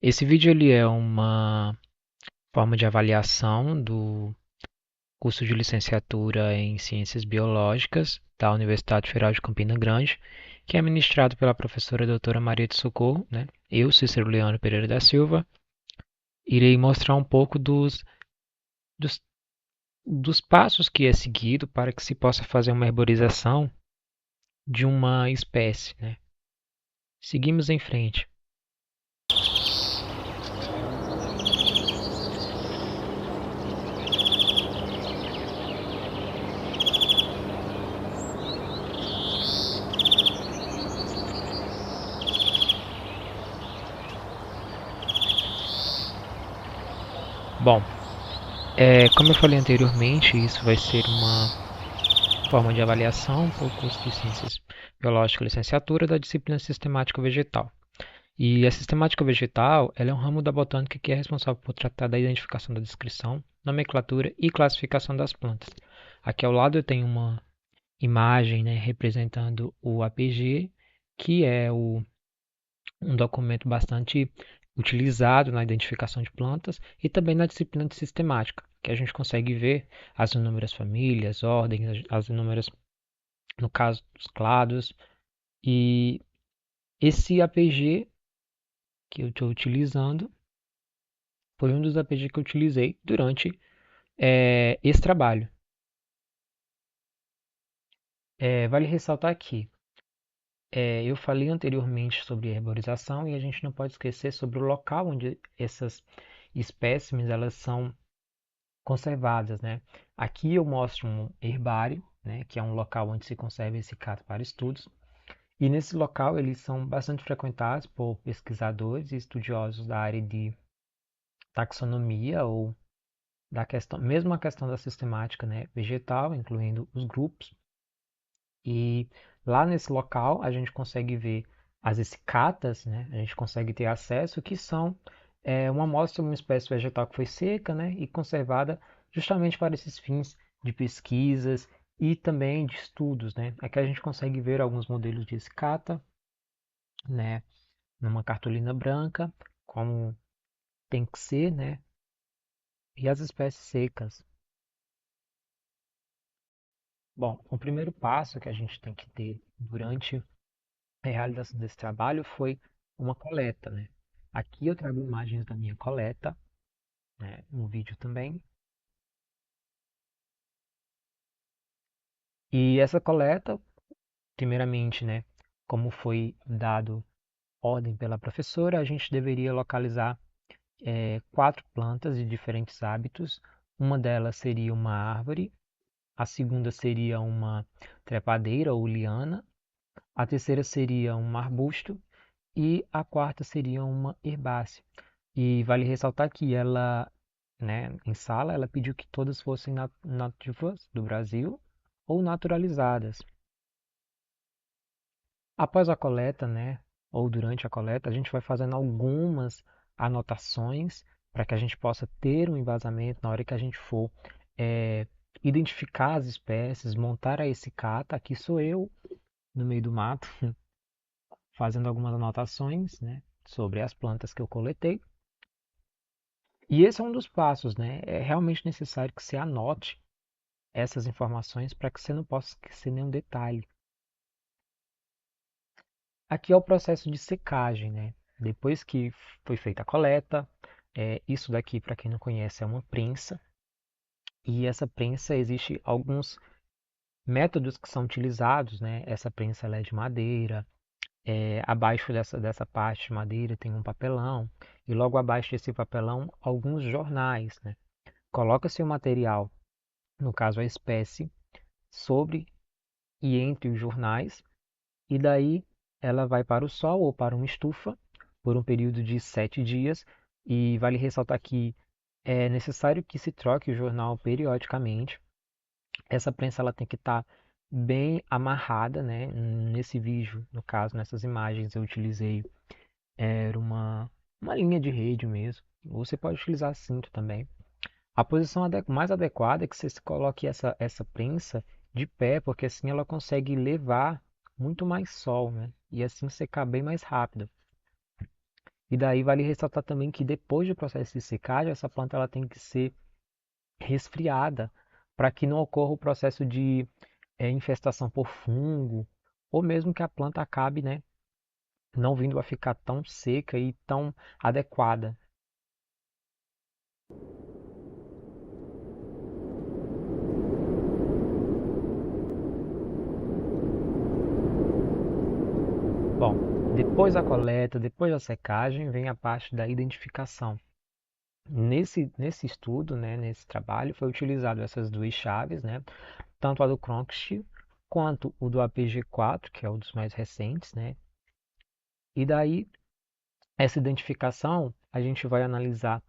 Esse vídeo ele é uma forma de avaliação do curso de licenciatura em Ciências Biológicas da Universidade Federal de Campina Grande, que é ministrado pela professora doutora Maria de Socorro, né? Eu, Cícero Leandro Pereira da Silva, irei mostrar um pouco dos, dos passos que é seguido para que se possa fazer uma arborização de uma espécie, né? Seguimos em frente. Bom, como eu falei anteriormente, isso vai ser uma forma de avaliação para o curso de Ciências Biológicas Licenciatura da disciplina Sistemática Vegetal. E a sistemática vegetal ela é um ramo da botânica que é responsável por tratar da identificação da descrição, nomenclatura e classificação das plantas. Aqui ao lado eu tenho uma imagem, né, representando o APG, que é um documento bastante utilizado na identificação de plantas e também na disciplina de sistemática, que a gente consegue ver as inúmeras famílias, ordens, as inúmeras, no caso dos clados. E esse APG que eu estou utilizando foi um dos APG que eu utilizei durante esse trabalho. Vale ressaltar aqui, eu falei anteriormente sobre herborização e a gente não pode esquecer sobre o local onde essas espécimes elas são conservadas, né? Aqui eu mostro um herbário, né, que é um local onde se conserva esse cato para estudos. E nesse local eles são bastante frequentados por pesquisadores e estudiosos da área de taxonomia ou da questão, mesmo a questão da sistemática, né, vegetal, incluindo os grupos. E lá nesse local a gente consegue ver as escatas, né? A gente consegue ter acesso que são uma amostra de uma espécie vegetal que foi seca, né? E conservada justamente para esses fins de pesquisas e também de estudos, né? Aqui a gente consegue ver alguns modelos de escata, né? Numa cartolina branca, como tem que ser, né? E as espécies secas. Bom, o primeiro passo que a gente tem que ter durante a realização desse trabalho foi uma coleta, né? Aqui eu trago imagens da minha coleta, né, no vídeo também. E essa coleta, primeiramente, né, como foi dado ordem pela professora, a gente deveria localizar quatro plantas de diferentes hábitos. Uma delas seria uma árvore, a segunda seria uma trepadeira ou liana, a terceira seria um arbusto e a quarta seria uma herbácea. E vale ressaltar que ela, né, em sala, ela pediu que todas fossem nativas do Brasil ou naturalizadas. Após a coleta, né, ou durante a coleta, a gente vai fazendo algumas anotações para que a gente possa ter um embasamento na hora que a gente for é, identificar as espécies, montar a esse cata. Aqui sou eu no meio do mato, fazendo algumas anotações, né, sobre as plantas que eu coletei. E esse é um dos passos, né? É realmente necessário que você anote essas informações para que você não possa esquecer nenhum detalhe. Aqui é o processo de secagem, né? Depois que foi feita a coleta, isso daqui, para quem não conhece, é uma prensa. E essa prensa, existe alguns métodos que são utilizados, né? Essa prensa ela é de madeira. Abaixo dessa parte de madeira tem um papelão. E logo abaixo desse papelão, alguns jornais, né? Coloca-se o material, no caso a espécie, sobre e entre os jornais, e daí ela vai para o sol ou para uma estufa por um período de 7 dias. E vale ressaltar que é necessário que se troque o jornal periodicamente. Essa prensa ela tem que estar bem amarrada, né? Nesse vídeo, no caso, nessas imagens eu utilizei era uma linha de rede mesmo. Ou você pode utilizar cinto também. A posição mais adequada é que você coloque essa prensa de pé, porque assim ela consegue levar muito mais sol, né? E assim secar bem mais rápido. E daí vale ressaltar também que depois do processo de secagem, essa planta ela tem que ser resfriada para que não ocorra o processo de infestação por fungo, ou mesmo que a planta acabe, né, não vindo a ficar tão seca e tão adequada. Bom, depois da coleta, depois da secagem, vem a parte da identificação. Nesse estudo, né, nesse trabalho, foi utilizado essas duas chaves, né, tanto a do Cronkshield quanto o do APG4, que é um dos mais recentes, né. E daí, essa identificação, a gente vai analisar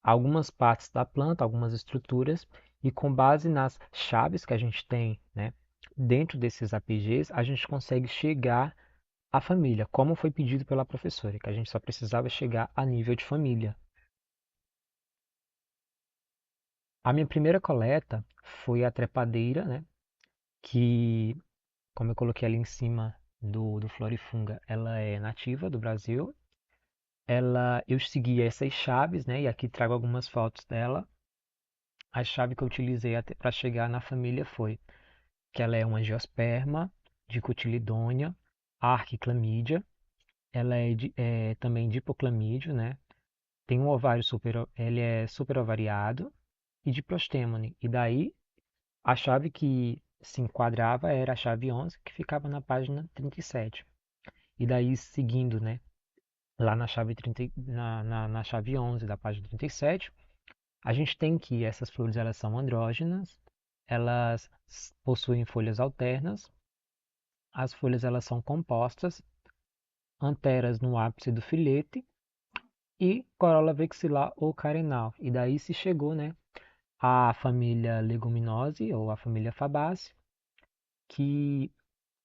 algumas partes da planta, algumas estruturas, e com base nas chaves que a gente tem, né, dentro desses APGs, a gente consegue chegar à família, como foi pedido pela professora, que a gente só precisava chegar a nível de família. A minha primeira coleta foi a trepadeira, né, que, como eu coloquei ali em cima do Florifunga, ela é nativa do Brasil. Eu segui essas chaves, né, e aqui trago algumas fotos dela. A chave que eu utilizei para chegar na família foi que ela é uma angiosperma, dicotiledônia, arquiclamídia. Ela é também dipoclamídio, né? Tem um ovário ele é superovariado e diplostemone. E daí a chave que se enquadrava era a chave 11, que ficava na página 37. E daí seguindo, né? Lá na chave 30, na chave 11 da página 37, a gente tem que essas flores elas são andrógenas, elas possuem folhas alternas, as folhas elas são compostas, anteras no ápice do filete e corola vexilar ou carenal. E daí se chegou, né, à família Leguminose ou à família Fabaceae, que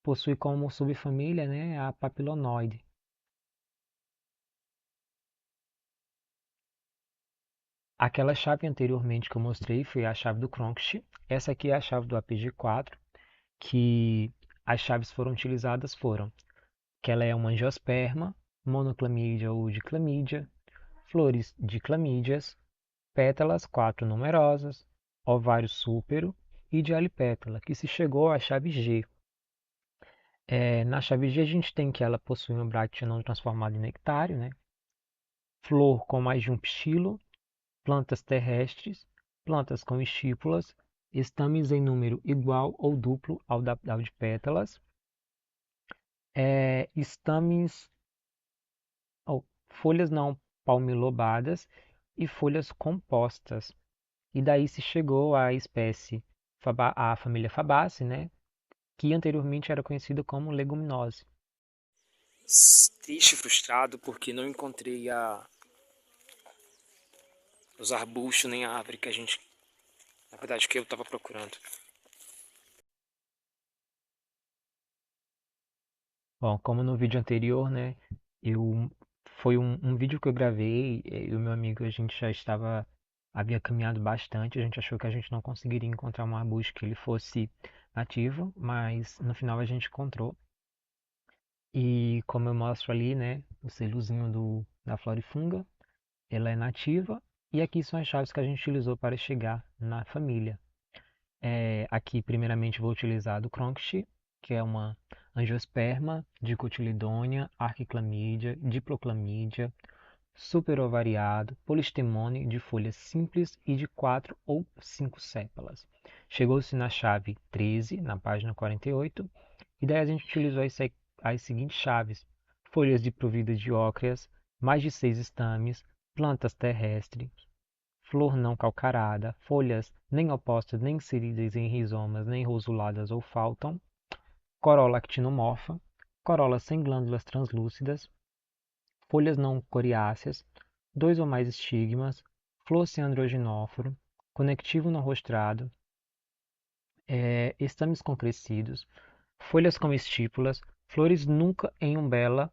possui como subfamília, né, a Papilonoide. Aquela chave anteriormente que eu mostrei foi a chave do Cronkshield. Essa aqui é a chave do APG4, que as chaves foram utilizadas foram que ela é uma angiosperma, monoclamídia ou diclamídia, flores de clamídias, pétalas 4 numerosas, ovário súpero e dialipétala, que se chegou à chave G. Na chave G a gente tem que ela possui um bráctea não transformado em nectário, né? Flor com mais de um pistilo, plantas terrestres, plantas com estípulas, estames em número igual ou duplo ao de pétalas, estames ou folhas não palmilobadas e folhas compostas. E daí se chegou à espécie, à família Fabaceae, né? Que anteriormente era conhecida como leguminose. Triste e frustrado porque não encontrei os arbustos nem a árvore que na verdade, que eu estava procurando. Bom, como no vídeo anterior, né? Eu foi um vídeo que eu gravei e o meu amigo a gente já havia caminhado bastante, a gente achou que a gente não conseguiria encontrar um arbusto que ele fosse nativo, mas no final a gente encontrou. E como eu mostro ali, né, o selozinho da Florifunga, ela é nativa e aqui são as chaves que a gente utilizou para chegar na família. Aqui, primeiramente, vou utilizar a do Cronkshield, que é uma angiosperma, dicotiledônia, arquiclamídia, diploclamídia, superovariado, polistemone de folhas simples e de 4 ou 5 sépalas. Chegou-se na chave 13, na página 48, e daí a gente utilizou as seguintes chaves: folhas desprovidas de ócreas, mais de 6 estames, plantas terrestres, flor não calcarada, folhas nem opostas, nem inseridas em rizomas, nem rosuladas ou faltam, corola actinomorfa, corola sem glândulas translúcidas, folhas não coriáceas, dois ou mais estigmas, flor sem androginóforo, conectivo não rostrado, estames concrescidos, folhas com estípulas, flores nunca em umbela,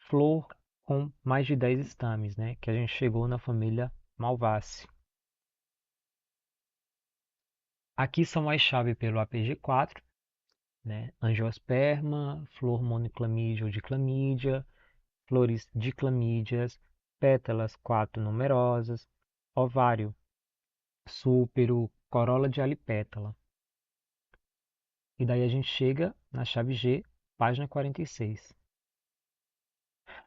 flor com mais de 10 estames, né? Que a gente chegou na família Malvaceae. Aqui são as chaves pelo APG4, né? Angiosperma, flor monoclamídia ou diclamídia, flores diclamídeas, pétalas 4 numerosas, ovário súpero, corola de alipétala. E daí a gente chega na chave G, página 46.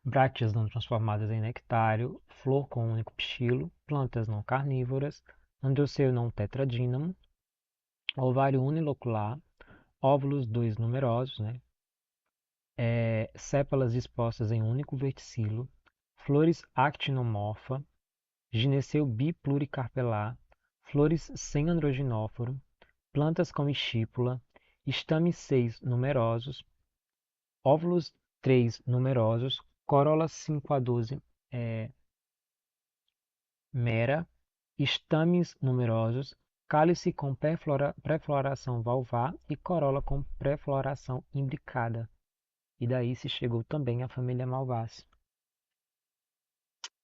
Brácteas não transformadas em nectário, flor com um único pistilo, plantas não carnívoras, androceu não tetradínamo, ovário unilocular, óvulos 2 numerosos, né? Sépalas dispostas em um único verticilo, flores actinomorfa, gineceu bipluricarpelar, flores sem androginóforo, plantas com estípula, estames 6 numerosos, óvulos 3 numerosos, corola 5 a 12 mera, estames numerosos, cálice com pré-floração valvar e corola com pré-floração imbricada. E daí se chegou também à família Malvaceae.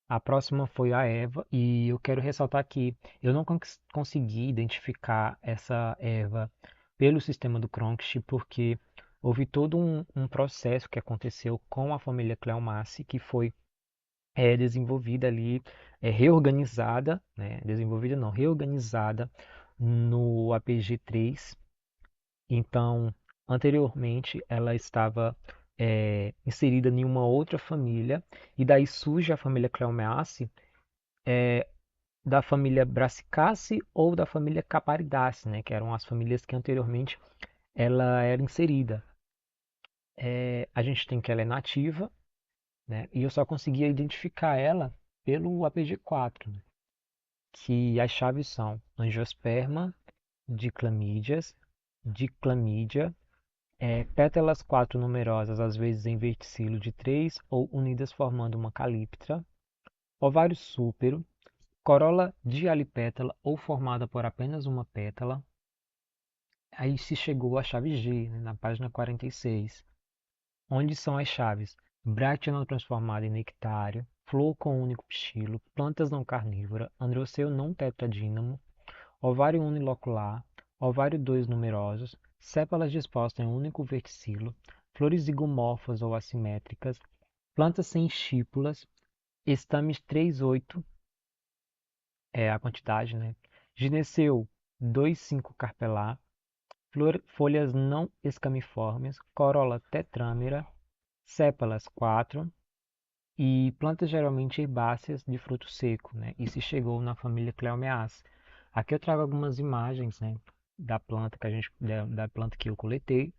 A próxima foi a Eva, e eu quero ressaltar que eu não consegui identificar essa Eva pelo sistema do Cronquist, porque houve todo um processo que aconteceu com a família Cleomaceae, que foi desenvolvida ali, reorganizada, né? Desenvolvida não, reorganizada no APG3. Então, anteriormente, ela estava inserida em uma outra família, e daí surge a família Cleomaceae, da família Brassicaceae ou da família Caparidaceae, né, que eram as famílias que anteriormente ela era inserida. A gente tem que ela é nativa, né, e eu só conseguia identificar ela pelo APG4, né, que as chaves são angiosperma, diclamídia, pétalas 4 numerosas, às vezes em verticilo de 3 ou unidas formando uma calíptra, ovário súpero, corola dialipétala ou formada por apenas uma pétala. Aí se chegou à chave G, né, na página 46, onde são as chaves bráctea não transformada em nectário, flor com único pistilo, plantas não carnívoras, androceu não tetradínamo, ovário unilocular, ovário 2 numerosos, sépalas dispostas em um único verticilo, flores zigomorfas ou assimétricas, plantas sem estípulas, estames 3,8 é a quantidade, né? Gineceu 2,5 carpelar, folhas não escamiformes, corola tetrâmera, sépalas 4 e plantas geralmente herbáceas de fruto seco, né? E se chegou na família Cleomeaceae. Aqui eu trago algumas imagens, né, da planta da planta que eu coletei.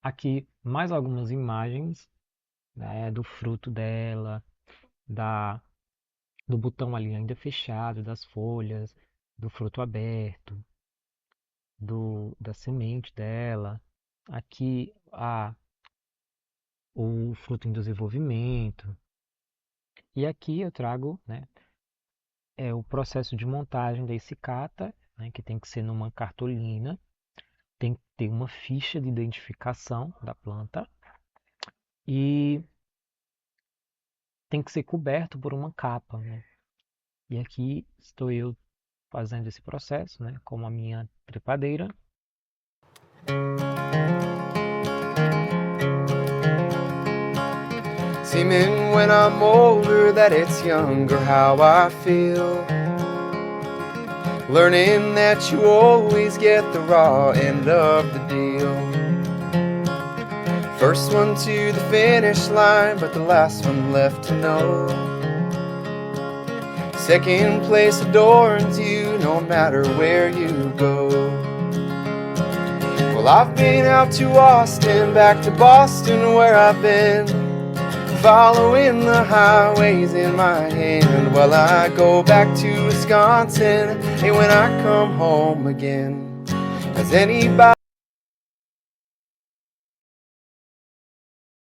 Aqui mais algumas imagens, né, do fruto dela, do botão ali ainda fechado, das folhas, do fruto aberto, da semente dela. Aqui o fruto em desenvolvimento. E aqui eu trago, né, o processo de montagem da escicata, né, que tem que ser numa cartolina, tem que ter uma ficha de identificação da planta e tem que ser coberto por uma capa, né? E aqui estou eu fazendo esse processo, né, com a minha trepadeira. Seeming when I'm older that it's younger how I feel. Learning that you always get the raw end of the deal. First one to the finish line, but the last one left to know. Second place adorns you no matter where you go. Well, I've been out to Austin, back to Boston where I've been, following the highways in my hand while I go back to Wisconsin. And when I come home again, has anybody